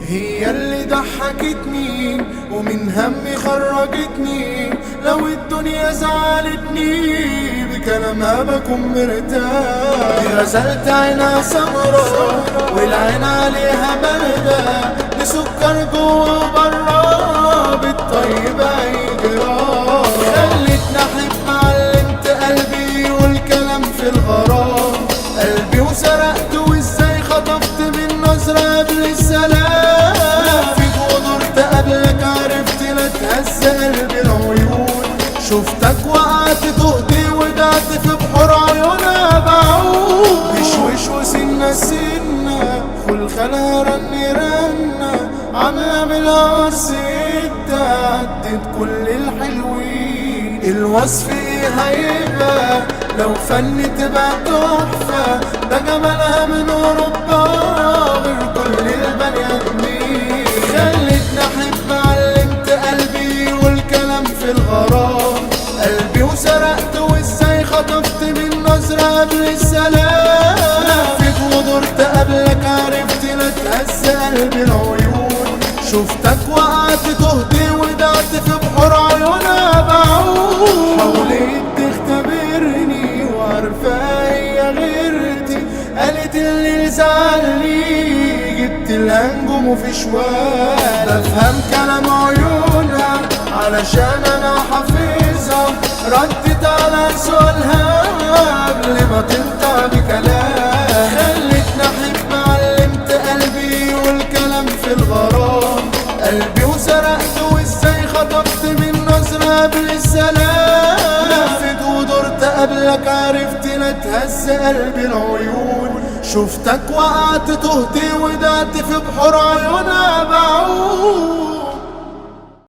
هي اللي ضحكتني ومن همي خرجتني، لو الدنيا زعلتني بكلامها بكون مرتاح. دي غزلت عينها سمرا والعين عليها باردة، دي سكر جوا وبرا بالطيب هيجرى. خلتني احب علمت قلبي والكلام في الغرام، قلبي وسرقت وازاي خطفت من نظرة قبل السلام. لفيت ودرت قبلك عرفت لا تهز قلبي العيون، شفتك وقعت تهدي ودعت في بحور عيونها بعود. وش وسنة سنة خلخلها رنة عاملة بالعرس عدت كل الحلوين. الوصف ايه هيبقى لو فن تبقى تحفة، ده جمالها من اوروبا غير كل البني ادمين. خلتني احب علمت قلبي والكلام في الغرام، قلبي وسرقت وازاي خطفت من نظرة قبل السلام. لفيت ودرت قبلك عرفت لا تهز قلبي العيون، شفتك وقعت تهدي ودعت في بحور عيونها بعود. حاولت تختبرني وعارفة هي غيرتي، قالت اللي زعلني جبت لها نجوم وفي شوال. بفهم كلام عيونها علشان انا حافظها، ردت على سؤالها قبل ما تنطق بكلام. خلتني احب علمت قلبي والكلام في الغرام، قلبي وسرقت وازاي خطفت من نظرة قبل السلام. لفيت ودرت قبلك عرفت لا تهز قلبي العيون، شفتك وقعت تهدي ودعت في بحور